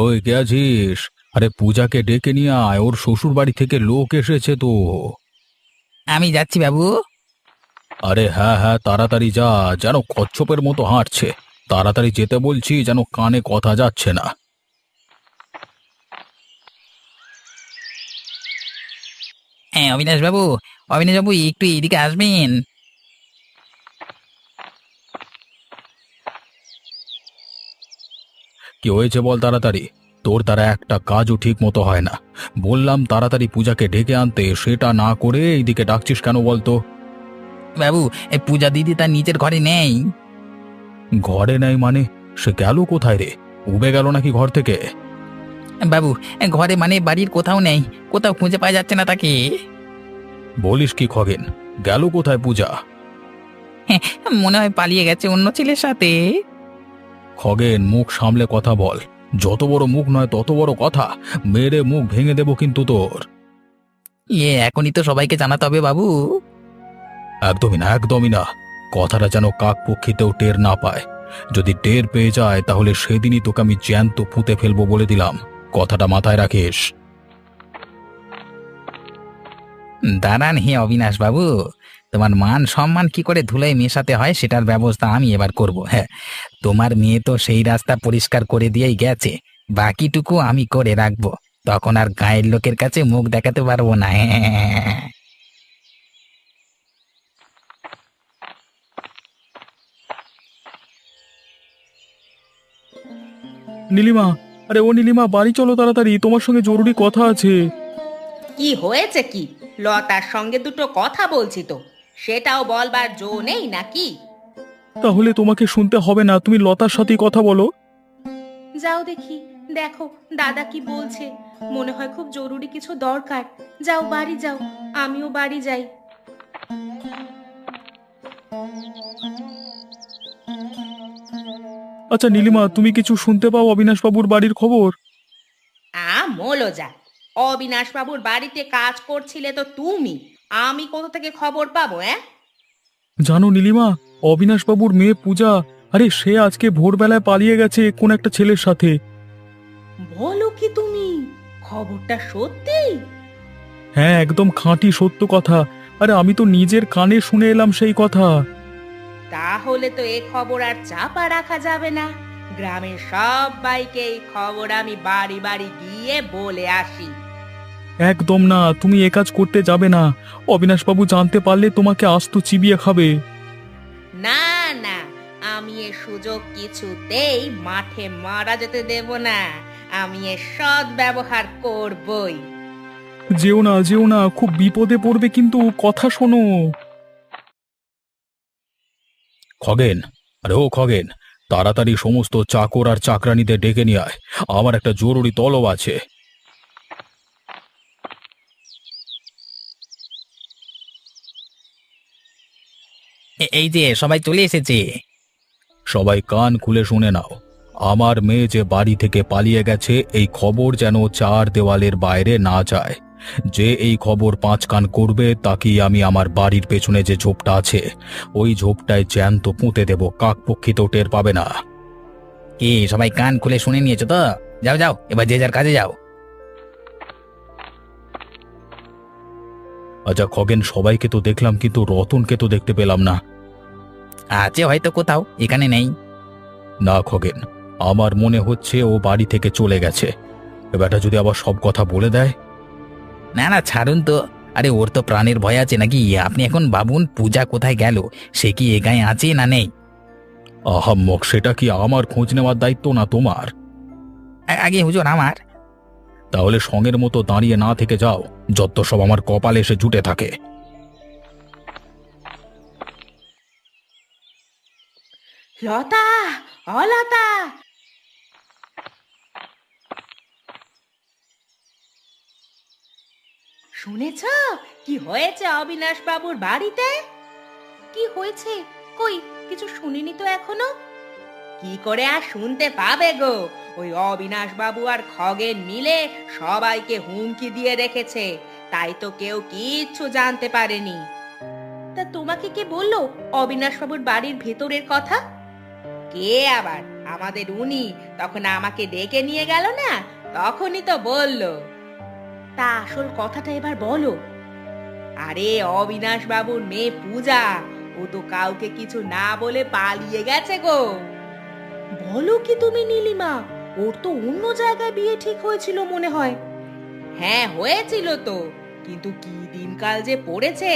ওই কে আছিস? আরে পূজাকে ডেকে নিয়ে আয়, ওর শ্বশুর বাড়ি থেকে লোক এসেছে তো। আমি যাচ্ছি বাবু। আরে হ্যাঁ হ্যাঁ, তাড়াতাড়ি যা। যেন কচ্ছপের মতো হাঁটছে। তাড়াতাড়ি যেতে বলছি, যেন কানে কথা যাচ্ছে না। হ্যাঁ, অবিনাশ বাবু। অবিনাশ বাবু, একটু এদিকে আসবেন। কি হয়েছে বল তাড়াতাড়ি। তোর দ্বারা একটা কাজও ঠিক মতো হয় না। বললাম তাড়াতাড়ি পূজাকে ডেকে আনতে, সেটা না করে এইদিকে ডাকছিস কেন বলতো? বাবু, এই পূজা দিদি তার নিজের ঘরে নেই। ঘরে নেই মানে? সে গেল কোথায় রে? উবে গেল নাকি ঘর থেকে? বাবু, ঘরে মানে বাড়ির কোথাও নেই। কোথাও খুঁজে পাওয়া যাচ্ছে না তাকে। বলিস কি খগেন? গেল কোথায় পূজা? হ্যাঁ, মনে হয় পালিয়ে গেছে অন্য ছেলের সাথে। খগেন, মুখ সামলে কথা বল। যত বড় মুখ নয় তত বড় কথা। মেরে মুখ ভেঙে দেব কিন্তু তোর। এখনই তো সবাইকে জানাতে হবে বাবু। একদমই না, একদমই না। কথাটা যেন কাক পক্ষীতেও টের না পায়। যদি টের পেয়ে যায় তাহলে সেদিনই তোকে আমি জ্যান্ত পুঁতে ফেলবো বলে দিলাম। কথাটা মাথায় রাখিস। দাঁড়ান হে অবিনাশ বাবু, তোমার মান সম্মান কি করে ধুলায় মেশাতে হয় সেটার ব্যবস্থা আমি এবার করব। হ্যাঁ, তোমার মেয়ে তো সেই রাস্তা পরিষ্কার করে দিয়েই গেছে। বাকিটুকু আমি করে রাখবো। তখন আর গায়ের লোকের কাছে মুখ দেখাতে পারবো না। হ্যাঁ। নীলিমা, আরে ও নীলিমা, বাড়ি চলো তাড়াতাড়ি, তোমার সঙ্গে জরুরি কথা আছে। কি হয়েছে কি? লতার সঙ্গে দুটো কথা বলছি তো, সেটাও বলবার জো নেই নাকি? তাহলে তোমাকে শুনতে হবে না, তুমি লতার সাথেই কথা বলো। যাও দেখি, দেখো দাদা কি বলছে। মনে হয় খুব জরুরি কিছু দরকার। যাও বাড়ি যাও, আমিও বাড়ি যাই। আচ্ছা নীলিমা, তুমি কিছু শুনতে পাও অবিনাশবাবুর বাড়ির খবর? মোলো যা। অবিনাশ বাবুর বাড়িতে কাজ করছিলে তো তুমি, আমি কোথা থেকে খবর পাবো? জানো নীলিমা, অবিনাশবাবুর মেয়ে পূজা, আরে সে আজকে ভোরবেলায় পালিয়ে গেছে কোন একটা ছেলের সাথে। বলো কি তুমি? খবরটা সত্যি? হ্যাঁ, একদম খাঁটি সত্য কথা। আরে আমি তো নিজের কানে শুনে এলাম সেই কথা। তাহলে তো এ খবর আর চাপা রাখা যাবে না। গ্রামের সবাইকে এই খবর আমি বাড়ি বাড়ি গিয়ে বলে আসি। একদম না, তুমি এ কাজ করতে যাবে না। অবিনাশবাবু জানতে পারলে তোমাকে আস্ত চিবিয়ে খাবে। না না, আমি এ সুযোগ কিছুতেই মাঠে মারা যেতে দেব না। আমি এর সৎ ব্যবহার করবই। যেও না, যেও না, খুব বিপদে পড়বে কিন্তু, কথা শোনো। খগেন, আরে ও খগেন, তাড়াতাড়ি সমস্ত চাকর আর চাকরানিদের ডেকে নিয়ে আয়। আমার একটা জরুরি তলব আছে। এই যে সবাই চলে এসেছে। সবাই কান খুলে শুনে নাও। আমার মেয়ে যে বাড়ি থেকে পালিয়ে গেছে, এই খবর যেন চার দেওয়ালের বাইরে না যায়। যে এই খবর পাঁচ কান করবে তাকেই আমি আমার বাড়ির পেছনে যে ঝোপটা আছে, ওই ঝোপটায় জ্যান্ত পুঁতে দেব, কাকপক্ষীতেও টের পাবে না। কি সবাই কান খুলে শুনে নিয়েছো তো? যাও যাও, এবার যে যার কাজে যাও। আচ্ছা খগেন, সবাইকে তো দেখলাম কিন্তু রতনকে তো দেখতে পেলাম না। আছে হয়তো কোথাও, এখানে নেই। না খগেন, আমার মনে হচ্ছে ও বাড়ি থেকে চলে গেছে। এবারটা যদি আবার সব কথা বলে দেয়। না না, ছাড়ুন তো। আরে ওর তো প্রাণের ভয় আছে নাকি? আপনি এখন ভাবুন পূজা কোথায় গেল। সে কি এ গায়ে আছে না নেই? আহাম্মক, সেটা কি আমার খোঁজ নেওয়ার দায়িত্ব না তোমার? আগে হুজুর আমার। তাহলে সঙ্গের মতো দাঁড়িয়ে না থেকে যাও। যত সব আমার কপালে এসে জুটে থাকে। লতা, অলতা, শুনেছ কি হয়েছে অবিনাশ বাবুর বাড়িতে? কি হয়েছে? কই, কিছু শুনিনি তো এখনো। কি করে আর শুনতে পাবে গো? ওই অবিনাশ বাবু আর খগেন মিলে সবাইকে হুমকি দিয়ে রেখেছে। তাই তো কেউ কিচ্ছু জানতে পারেনি। তা তোমাকে কে বললো অবিনাশ বাবুর বাড়ির ভেতরের কথা? কে আবার? আমাদের উনি তখন আমাকে ডেকে নিয়ে গেল না, তখনই তো বলল। তা আসল কথাটা এবার বলো। আরে অবিনাশ বাবুর মেয়ে পূজা, ও তো কাউকে কিছু না বলে পালিয়ে গেছে গো। বলো কি তুমি নীলিমা? ওর তো অন্য জায়গায় বিয়ে ঠিক হয়েছিল মনে হয়। হ্যাঁ হয়েছিল তো, কিন্তু কি দিনকাল যে পড়েছে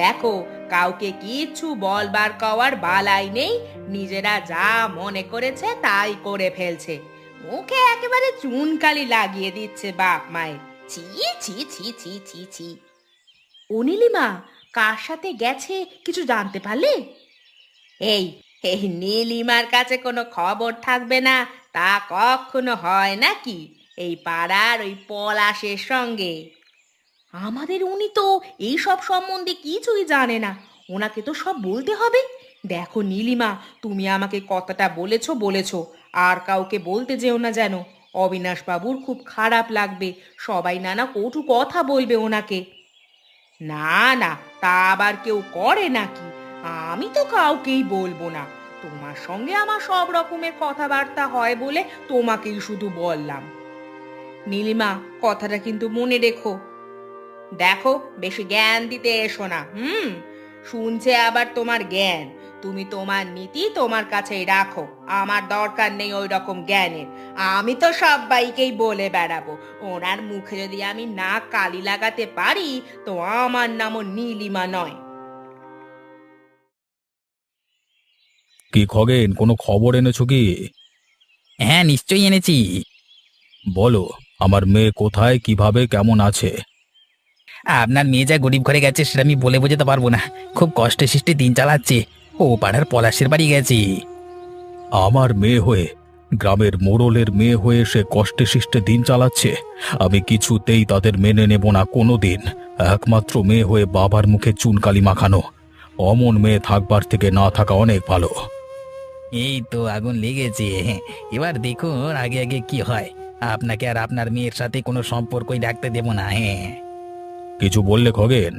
দেখো, কাউকে কিচ্ছু বলবার কওয়ার বালাই নেই, নিজেরা যা মনে করেছে তাই করে ফেলছে। মুখে একেবারে চুনকালি লাগিয়ে দিচ্ছে বাপ মায়ের। ছি ছি ছি ছি ছি ছি। ও নীলিমা, কার সাথে গেছে কিছু জানতে পারলে? এই এই নীলিমার কাছে কোনো খবর থাকবে না তা কখনো হয় নাকি? এই পাড়ার ওই পলাশের সঙ্গে। আমাদের উনি তো এই সব সম্বন্ধে কিছুই জানে না, ওনাকে তো সব বলতে হবে। দেখো নীলিমা, তুমি আমাকে কথাটা বলেছো বলেছো, আর কাউকে বলতে যেও না যেন। অবিনাশ বাবুর খুব খারাপ লাগবে, সবাই নানা কটু কথা বলবে ওনাকে। না না, তা আবার কেউ করে নাকি? আমি তো কাউকেই বলবো না। তোমার সঙ্গে আমার সব রকমের কথাবার্তা হয় বলে তোমাকেই শুধু বললাম। নীলিমা, কথাটা কিন্তু মনে রেখো। দেখো, বেশি জ্ঞান দিতে এসো না। শুনছে আবার তোমার জ্ঞান। তুমি তোমার নীতি তোমার কাছেই রাখো, আমার দরকার নেই ওই রকম জ্ঞানের। আমি তো সবাইকেই বলে বেড়াবো, ওনার মুখে যদি আমি না কালি লাগাতে পারি তো আমার নামও নীলিমা নয়। কি খগেন, কোনো খবর এনেছো কি? হ্যাঁ, নিশ্চয়ই এনেছি। বলো, আমার মেয়ে কোথায়, কিভাবে, কেমন আছে? আপনার মেয়ে যা গরিব ঘরে গেছে সেটা আমি বলে বোঝাতে পারবো না। খুব কষ্টে সৃষ্টি দিন চালাচ্ছে। ও পাড়ার পলাশের বাড়ি গেছে। আমার মেয়ে হয়ে, গ্রামের মোড়লের মেয়ে হয়ে সে কষ্টে শিষ্টে দিন চালাচ্ছে? আমি কিছুতেই তাদের মেনে নেব না কোনো দিন। একমাত্র মেয়ে হয়ে বাবার মুখে চুনকালি মাখানো, অমন মেয়ে থাকবার থেকে না থাকা অনেক ভালো। এই তো আগুন লেগেছে। এবার দেখুন আগে আগে কি হয়। আপনাকে আর আপনার মেয়ের সাথে কোনো সম্পর্কই রাখতে দেব না। হ্যাঁ, কিছু বললে খগেন?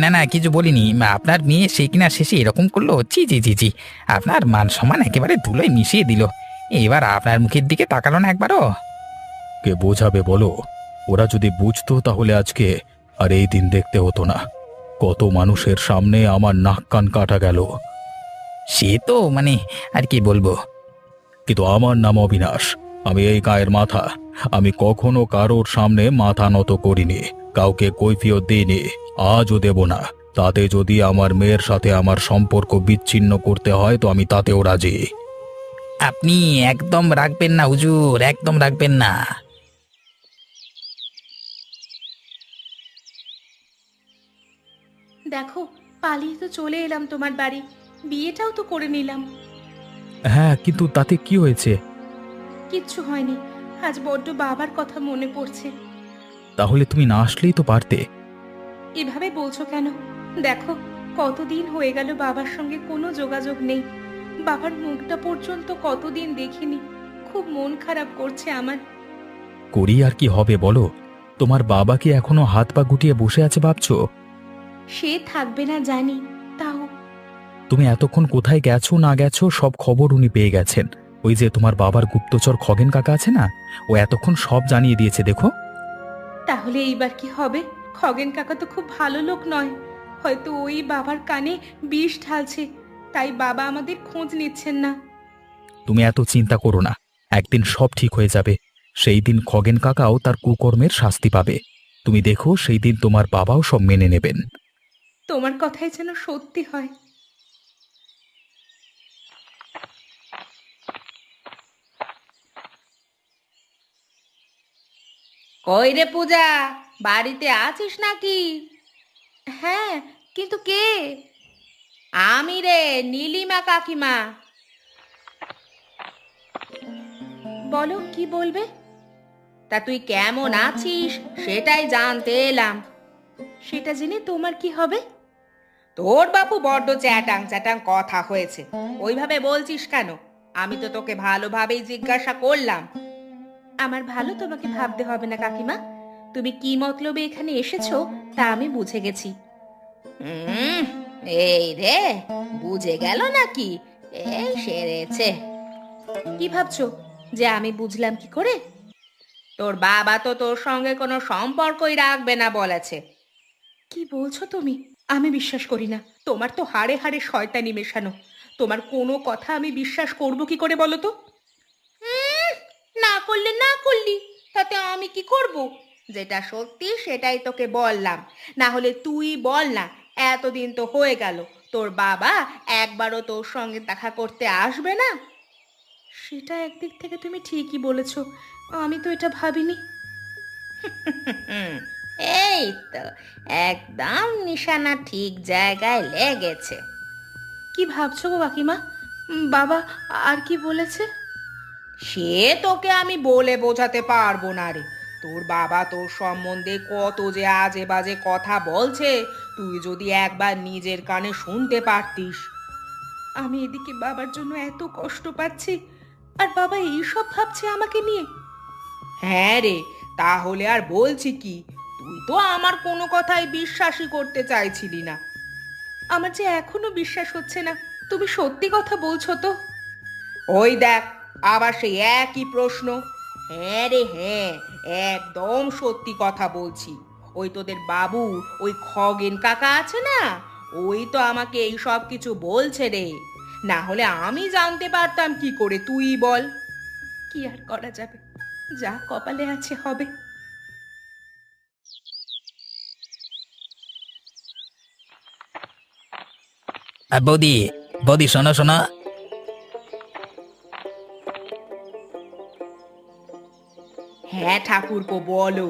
না না, কিছু বলিনি। আপনার মেয়ে সে কিনা শেষে এরকম করলো। জি জি জি জি, আপনার মান সম্মান একেবারে ধুলোয় মিশিয়ে দিল। এবার আপনার মুখের দিকে তাকালো না একবারও। কে বোঝাবে বলো? ওরা যদি বুঝতো তাহলে আজকে আর এই দিন দেখতে হতো না। কত মানুষের সামনে আমার নাক কান কাটা গেল। সে তো আর কি বলবো। কিন্তু আমার নাম অবিনাশ, আমি এই গায়ের মাথা। আমি কখনো কারোর সামনে মাথা নত করিনি, কাউকে কৈফিয়ত দিইনি, আজও দেব না। তাতে যদি আমার মেয়ের সাথে আমার সম্পর্ক বিচ্ছিন্ন করতে হয় তো আমি তাতেও রাজি। আপনি একদম রাখবেন না হুজুর, একদম রাখবেন না। দেখো, পালিয়ে তো চলে এলাম তোমার বাড়ি, বিয়েটাও তো করে নিলাম। হ্যাঁ, কিন্তু তাতে কি হয়েছে? কিচ্ছু হয়নি, আজ বড্ড বাবার কথা মনে পড়ছে। তাহলে তুমি না আসলেই তো পারতে। এভাবে বলছো কেন? দেখো, কতদিন হয়ে গেল বাবার সঙ্গে কোনো যোগাযোগ নেই। বাবার মুখটা পর্যন্ত কতদিন দেখিনি। খুব মন খারাপ করছে আমার। করি আর কি হবে বলো? তোমার বাবা কি এখনো হাত পা গুটিয়ে বসে আছে ভাবছো? সে থাকবে না জানি, তাও। তুমি এতক্ষণ কোথায় গেছো না গেছো সব খবর উনি পেয়ে গেছেন। ওই যে তোমার বাবার গুপ্তচর খগেন কাকা আছে না, ও এতক্ষণ সব জানিয়ে দিয়েছে দেখো। তাহলে এইবার কি হবে? খগেন কাকা তো খুব ভালো লোক নয়, হয়তো ওই বাবার কানে বিষ ঢালছে, তাই বাবা আমাদের খোঁজ নিচ্ছেন না। তুমি এত চিন্তা করো না, একদিন সব ঠিক হয়ে যাবে। সেই দিন খগেন কাকাও তার কুকর্মের শাস্তি পাবে। তুমি দেখো, সেই দিন তোমার বাবাও সব মেনে নেবেন। তোমার কথাই যেন সত্যি হয়। কই রে পূজা, বাড়িতে আছিস নাকি? হ্যাঁ, কিন্তু কে? আমি রে, নীলিমা কাকিমা। বলো, কি বলবে? তা তুই কেমন আছিস সেটাই জানতে এলাম। সেটা জেনে তোমার কি হবে? তোর বাপু বড্ড চ্যাটাং চ্যাটাং কথা হয়েছে, ওইভাবে বলছিস কেন? আমি তো তোকে ভালোভাবেই জিজ্ঞাসা করলাম। আমার ভালো তোমাকে ভাবতে হবে না কাকিমা, তুমি কি মতলবে এখানে এসেছো তা আমি বুঝে গেছি। হুম, এই রে, বুঝে গেল নাকি? এই সেরেছে। কি ভাবছো যে আমি বুঝলাম কি করে? তোর বাবা তো তোর সঙ্গে কোনো সম্পর্কই রাখবে না বলেছে। কি বলছো তুমি? আমি বিশ্বাস করি না। তোমার তো হাড়ে হাড়ে শয়তানি মেশানো। তোমার কোনো কথা আমি বিশ্বাস করব কি করে বলো তো? না করলে না করলি, তাতে আমি কি করব? যেটা সত্যি সেটাই তোকে বললাম। না হলে তুই বল না, এতদিন তো হয়ে গেল, তোর বাবা একবারও তোর সঙ্গে দেখা করতে আসবে না? সেটা একদিক থেকে তুমি ঠিকই বলেছো, আমি তো এটা ভাবিনি। এই তো, একদম নিশানা ঠিক জায়গায় লেগেছে। কি ভাবছো গো কাকিমা? বাবা আর কি বলেছে? সে তোকে আমি বলে বোঝাতে পারবো না রে। তোর বাবা তোর সম্বন্ধে কত যে আজে বাজে কথা বলছে, তুই যদি একবার নিজের কানে শুনতে পারতিস। আমি এদিকে বাবার জন্য এত কষ্ট পাচ্ছি, আর বাবা এইসব ভাবছে আমাকে নিয়ে। হ্যাঁ রে, তাহলে আর বলছি কি, তুই তো আমার কোনো কথাই বিশ্বাসই করতে চাইছিলি না। আমার যে এখনো বিশ্বাস হচ্ছে না তুমি সত্যি কথা বলছো তো। ওই দেখ, আবার সেই একই প্রশ্ন। হ্যাঁ রে হ্যাঁ, একদম সত্যি কথা বলছি। ওই তোদের বাবু, ওই খগেন কাকা আছে না, ওই তো আমাকে এই সব কিছু বলছে রে। না হলে আমি জানতে পারতাম কি করে, তুই বল। কি আর করা যাবে, যা কপালে আছে হবে। বৌদি, বৌদি, শোনো শোনো। হ্যাঁ ঠাকুরপো, বলো।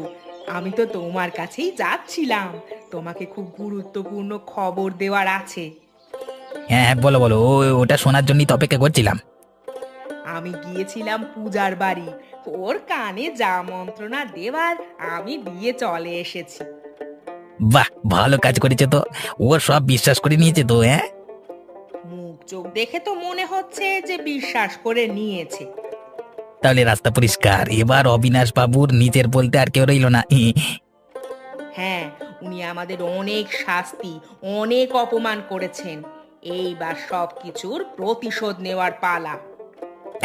আমি তো তোমার কাছেই যাচ্ছিলাম, তোমাকে খুব গুরুত্বপূর্ণ খবর দেওয়ার আছে। হ্যাঁ হ্যাঁ, বলো বলো, ওটা শোনার জন্যই তো অপেক্ষা করছিলাম। আমি গিয়েছিলাম পূজার বাড়ি, ওর কানে যা মন্ত্রণা দেওয়ার আমি দিয়ে চলে এসেছি। বাহ, ভালো কাজ করেছে তো। ও সব বিশ্বাস করে নিয়েছে তো, হ্যাঁ। মুখ চোখ দেখে তো মনে হচ্ছে যে বিশ্বাস করে নিয়েছে। তাহলে রাস্তা পরিষ্কার, এবার অবিনাশ বাবুর নিজের বলতে আর কেউ রইল না। হ্যাঁ, উনি আমাদের অনেক শাস্তি, অনেক অপমান করেছেন। এইবার সব কিছুর প্রতিশোধ নেওয়ার পালা।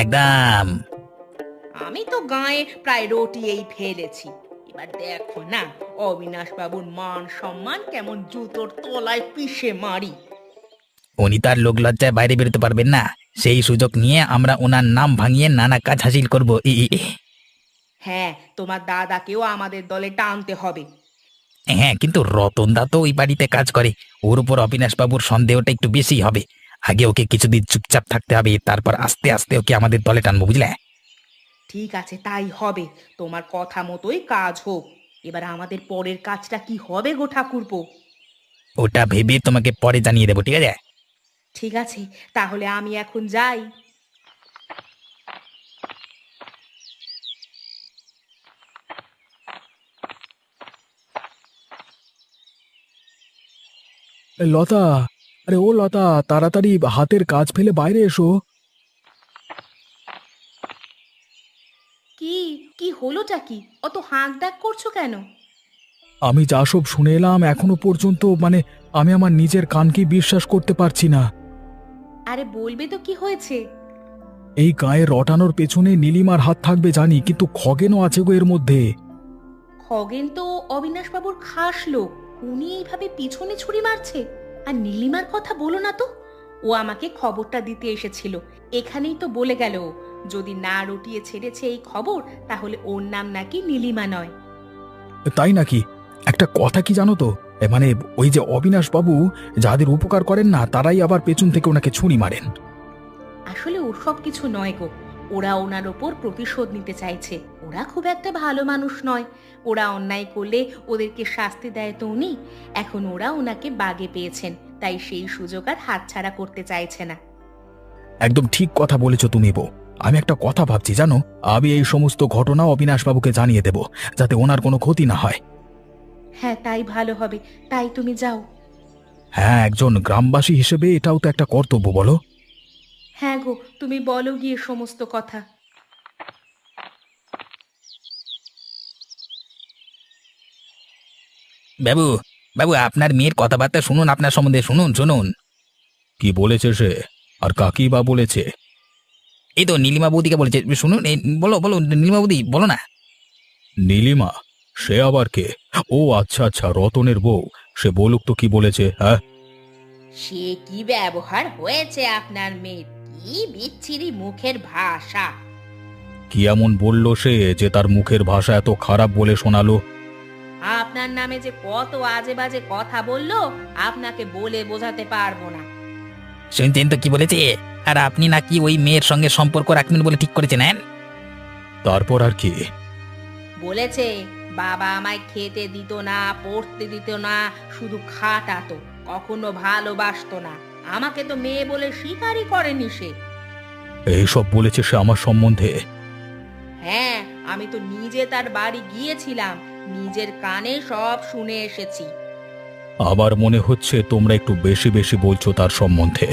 একদম। আমি তো গায়ে প্রায় রটিয়েই ফেলেছি। এবার দেখো না, অবিনাশ বাবুর মান সম্মান কেমন জুতোর তলায় পিষে মারি। উনি তার লোক লজ্জায় বাইরে বেরোতে পারবেন না, সেই সুযোগ নিয়ে আমরা ওনার নাম ভাঙিয়ে নানা কাজ হাসিল করব। হ্যাঁ, তোমার দাদাকেও আমাদের দলে টানতে হবে। হ্যাঁ, কিন্তু রতনদা তো ওই বাড়িতে কাজ করে, ওর উপর অবিনাশ বাবুর সন্দেহটা একটু বেশি হবে। আগে ওকে কিছুদিন চুপচাপ থাকতে হবে, তারপর আস্তে আস্তে ওকে আমাদের দলে টানবো, বুঝলে? ঠিক আছে, তাই হবে। তোমার কথা মতোই কাজ হোক। এবার আমাদের পরের কাজটা কি হবে গো ঠাকুরপো? ওটা ভেবে তোমাকে পরে জানিয়ে দেবো, ঠিক আছে? ঠিক আছে, তাহলে আমি এখন যাই। লতা, আরে ও লতা, তাড়াতাড়ি হাতের কাজ ফেলে বাইরে এসো। কি কি হলোটা কি? অত হাঁক ডাক করছো কেন? আমি যা সব শুনে এলাম এখনো পর্যন্ত আমি আমার নিজের কানকে বিশ্বাস করতে পারছি না। আরে বলবে তো কি হয়েছে। এই গায়ে রটানোর পেছনে নীলিমার হাত থাকবে জানি, কিন্তু খগেনও আছে গো এর মধ্যে। খগেন তো অবিনাশ বাবুর খাস লোক, উনি এইভাবে পিছনে ছুরি মারছে। আর নীলিমার কথা বলো না তো, ও আমাকে খবরটা দিতে এসেছিল। এখানেই তো বলে গেল, যদি না রটিয়ে ছেড়েছে এই খবর, তাহলে ওর নাম নাকি নীলিমা নয়। তাই নাকি? একটা কথা কি জানো তো, ওই যে অবিনাশ বাবু যাদের উপকার করেন না, তারাই আবার পেছন থেকে ওনাকে ছুরি মারেন। আসলে ওসব কিছু নয় গো, ওরা ওনার ওপর প্রতিশোধ নিতে চাইছে। ওরা খুব একটা ভালো মানুষ নয়। ওরা অন্যায় করলে ওদেরকে শাস্তি দেয় তো উনি। এখন ওরা ওনাকে বাগে পেয়েছেন, তাই সেই সুযোগ আর হাতছাড়া করতে চাইছে না। একদম ঠিক কথা বলেছো তুমি বউ। আমি একটা কথা ভাবছি জানো, আমি এই সমস্ত ঘটনা অবিনাশ বাবুকে জানিয়ে দেব, যাতে ওনার কোনো ক্ষতি না হয়। হ্যাঁ, তাই ভালো হবে। তাই তুমি যাও। হ্যাঁ, একজন গ্রামবাসী হিসেবে এটাও তো একটা কর্তব্য, বলো? হ্যাঁ গো, তুমি বলো গিয়ে সমস্ত কথা। বাবু, বাবু, আপনার মেয়ের কথাবার্তা শুনুন, আপনার সম্বন্ধে শুনুন শুনুন। কি বলেছে সে? আর কাকি বা বলেছে? এই তো নীলিমা বৌদিকে বলেছে, শুনুন বলো বলো নীলিমা বৌদি বলো না। নীলিমা? সে আবার কে? ও আচ্ছা আচ্ছা, রতনের বউ। সে বলুক তো কি বলেছে। হ্যাঁ, সে কি ব্যবহার হয়েছে আপনার মেয়ের, কি বিচ্ছিরি মুখের ভাষা! কি এমন বলল সে যে তার মুখের ভাষা এত খারাপ বলে শোনালো? আপনার নামে যে কত আজে বাজে কথা বললো, আপনাকে বলে বোঝাতে পারবো না। শুনছেন তো কি বলেছে? আর আপনি নাকি ওই মেয়ের সঙ্গে সম্পর্ক রাখবেন বলে ঠিক করেছেন। হ্যাঁ, তারপর আর কি? বলেছে বাবা আমায় খেতে দিত না, পড়তে দিত না, শুধু খাটাতো, কখনো ভালোবাসতো না। আমাকে তো মেয়ে বলে স্বীকারই করেনি সে। এইসব বলেছে সে আমার সম্বন্ধে? হ্যাঁ, আমি তো নিজে তার বাড়ি গিয়েছিলাম, নিজের কানে সব শুনে এসেছি। আবার মনে হচ্ছে তোমরা একটু বেশি বেশি বলছো তার সম্বন্ধে।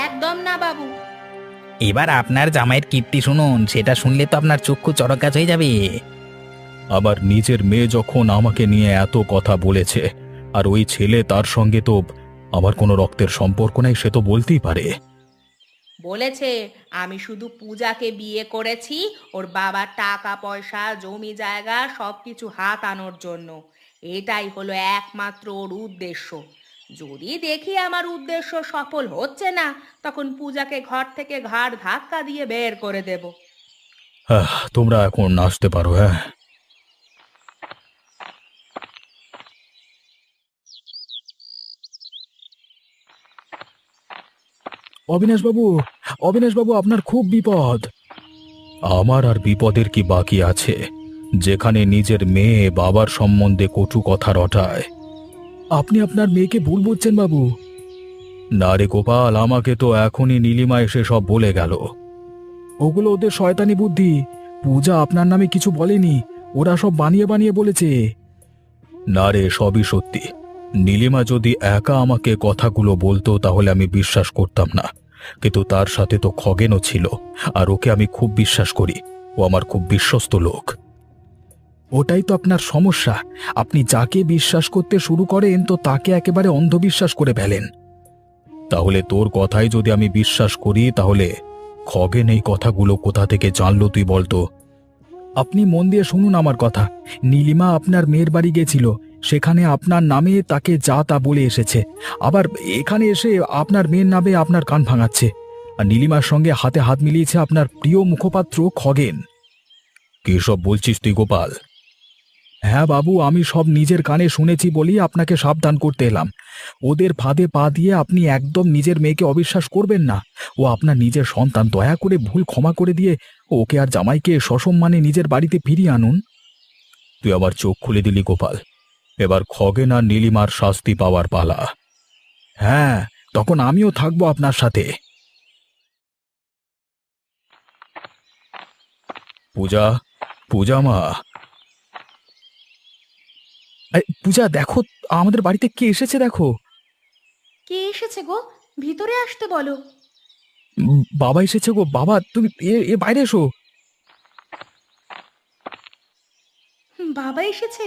একদম না বাবু। এবার আপনার জামাইয়ের কীর্তি শুনুন, সেটা শুনলে তো আপনার চক্ষু চড়ক গাছ হয়ে যাবে। আবার নিজের মেয়ে যখন আমাকে নিয়ে এত কথা বলেছে, আর ওই ছেলে তার সঙ্গে তো আমার কোনো রক্তের সম্পর্ক নেই, সে তো বলতেই পারে। বলেছে আমি শুধু পূজাকে বিয়ে করেছি ওর বাবার টাকা পয়সা জমি জায়গা সবকিছু হাতানোর জন্য। এটাই হলো একমাত্র ওর উদ্দেশ্য। যদি দেখি আমার উদ্দেশ্য সফল হচ্ছে না, তখন পূজাকে ঘর থেকে ঘাড় ধাক্কা দিয়ে বের করে দেব। তোমরা এখন আসতে পারো। হ্যাঁ, অবিনাশবাবু, অবিনাশবাবু, আপনার খুব বিপদ। আমার আর বিপদের কি বাকি আছে, যেখানে নিজের মেয়ে বাবার সম্বন্ধে কটু কথা রটায়? আপনি আপনার মেয়েকে ভুল বুঝছেন বাবু। না রে গোপাল, আমাকে তো এখনই নীলিমা এসে সব বলে গেল। ওগুলো ওদের শয়তানি বুদ্ধি। পূজা আপনার নামে কিছু বলেনি, ওরা সব বানিয়ে বানিয়ে বলেছে। না রে, সবই সত্যি। নীলিমা যদি একা আমাকে কথাগুলো বলতো তাহলে আমি বিশ্বাস করতাম না, কিন্তু তার সাথে তো খগেনও ছিল, আর ওকে আমি খুব বিশ্বাস করি। ও আমার খুব বিশ্বস্ত লোক। ওটাই তো আপনার সমস্যা, আপনি যাকে বিশ্বাস করতে শুরু করেন তো তাকে একেবারে অন্ধবিশ্বাস করে ফেলেন। তাহলে তোর কথাই যদি আমি বিশ্বাস করি, তাহলে খগেন এই কথাগুলো কোথা থেকে জানলো তুই বলতো? আপনি মন দিয়ে শুনুন আমার কথা। নীলিমা আপনার মেয়ের বাড়ি গেছিল, সেখানে আপনার নামে তাকে যা তা বলে এসেছে, আবার এখানে এসে আপনার মেয়ের নামে আপনার কান ভাঙাচ্ছে। আর নীলিমার সঙ্গে হাতে হাত মিলিয়েছে আপনার প্রিয় মুখপাত্র খগেন। কি সব বলছিস তুই গোপাল? হ্যাঁ বাবু, আমি সব নিজের কানে শুনেছি বলেই আপনাকে সাবধান করতে এলাম। ওদের ফাঁদে পা দিয়ে আপনি একদম নিজের মেয়েকে অবিশ্বাস করবেন না। ও আপনার নিজের সন্তান, দয়া করে ভুল ক্ষমা করে দিয়ে ওকে আর জামাইকে সসম্মানে নিজের বাড়িতে ফিরিয়ে আনুন। তুই আবার চোখ খুলে দিলি গোপাল। এবার খগেন আর নীলিমার শাস্তি পাওয়ার পালা। হ্যাঁ, তখন আমিও থাকবো আপনার সাথে। পূজা, পূজা মা। পূজা দেখো, আমাদের বাড়িতে কে এসেছে দেখো। কে এসেছে গো? ভিতরে আসতে বলো। বাবা এসেছে গো। বাবা, তুমি এ বাইরে এসো। বাবা এসেছে?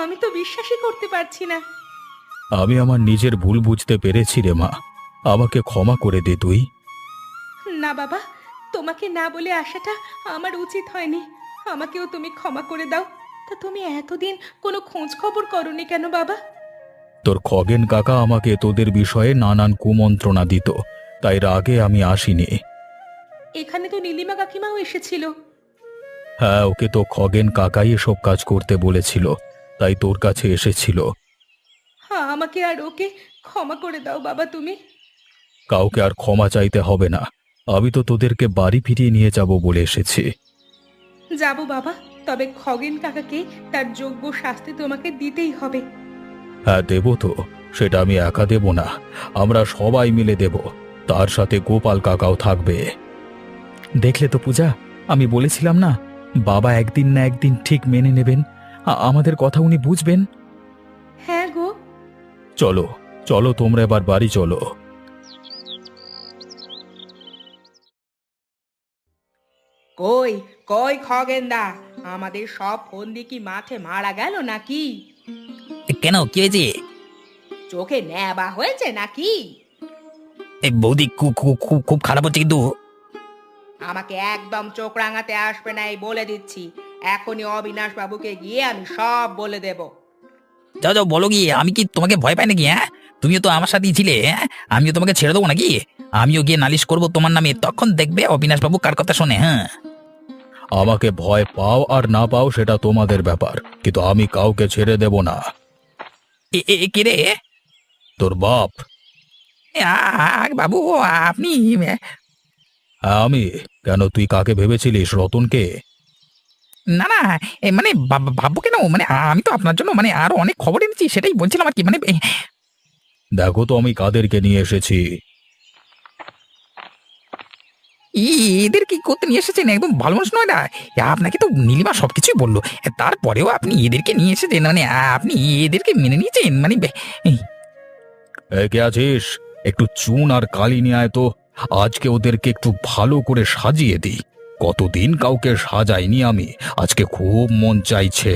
আমি তো বিশ্বাসই করতে পারছি না। আমি আমার নিজের ভুল বুঝতে পেরেছি রে মা, আমাকে ক্ষমা করে দে তুই। না বাবা, তোমাকে না বলে আসাটা আমার উচিত হয়নি। আমাকেও তুমি ক্ষমা করে দাও। তা তুমি এতদিন কোনো খোঁজ খবর করনি কেন বাবা? তোর খগেন কাকা আমাকে তোদের বিষয়ে নানান কুমন্ত্রণা দিত, তাই রাগে আমি আসিনি। এখানে তো নীলিমা কাকিমাও এসেছিল। হ্যাঁ, ওকে তো খগেন কাকাই এসব কাজ করতে বলেছিল, তাই তোর কাছে এসেছিল। হ্যাঁ, আমাকে আর ওকে ক্ষমা করে দাও বাবা তুমি। কাউকে আর ক্ষমা চাইতে হবে না, আমি তো তোদেরকে বাড়ি ফিরিয়ে নিয়ে যাব বলে এসেছি। যাবো বাবা, তবে খগেন কাকাকে তার যোগ্য শাস্তি তোমাকে দিতেই হবে। হ্যাঁ দেব তো, সেটা আমি একা দেব না, আমরা সবাই মিলে দেব। তার সাথে গোপাল কাকাও থাকবে। দেখলে তো পূজা, আমি বলেছিলাম না, বাবা একদিন না একদিন ঠিক মেনে নেবেন, আমাদের কথা উনি বুঝবেন। হ্যাঁ গো। চলো চলো, তোমরা এবার বাড়ি চলো। কই কই খগেনদা, আমাদের সব ফন্দি কি মাঠে মারা গেল নাকি? কেন, কি হয়েছে? চোখে নেবা হয়েছে নাকি? এই বৌদি খুব খুব খুব খুব খারাপ হচ্ছে কিন্তু। আমাকে একদম চোখ রাঙাতে আসবে না, এই বলে দিচ্ছি। এখনই অবিনাশ বাবুকে গিয়ে আমি সব বলে দেব। যাও যাও, বলো গিয়ে। আমি কি তোমাকে ভয় পাই নাকি? হ্যাঁ, তুমিও তো আমার সাথেই ছিলে। হ্যাঁ, আমিও তোমাকে ছেড়ে দেবো নাকি? আমিও গিয়ে নালিশ করবো তোমার নামে, তখন দেখবে অবিনাশ বাবু কার কথা শোনে। হ্যাঁ, আমাকে ভয় পাও আর না পাও সেটা তোমাদের ব্যাপার, কিন্তু আমি কাউকে ছেড়ে দেব না। কে রে? তোর বাপ। বাবু, আপনি? হ্যাঁ আমি। কেন, তুই কাকে ভেবেছিলিস, রতনকে? না না, মানে ভাববো কেন? মানে আমি তো আপনার জন্য মানে আরো অনেক খবর এনেছি, সেটাই বলছিলাম আর কি। মানে দেখো তো আমি কাদেরকে নিয়ে এসেছি। এদের কি করতে নিয়ে এসেছেন? একদম ভালো মানুষ নয় না? আপনাকে তো নীলিমা সবকিছুই বললো, তারপরেও আপনি এদেরকে নিয়ে এসেছেন। মানে আপনি এদেরকে মেনে নিয়েছেন? মানে কে আছিস? একটু চুন আর কালি নিয়ে আয় তো। আজকে ওদেরকে একটু ভালো করে সাজিয়ে দিই। কতদিন কাউকে সাজাইনি আমি, আজকে খুব মন চাইছে।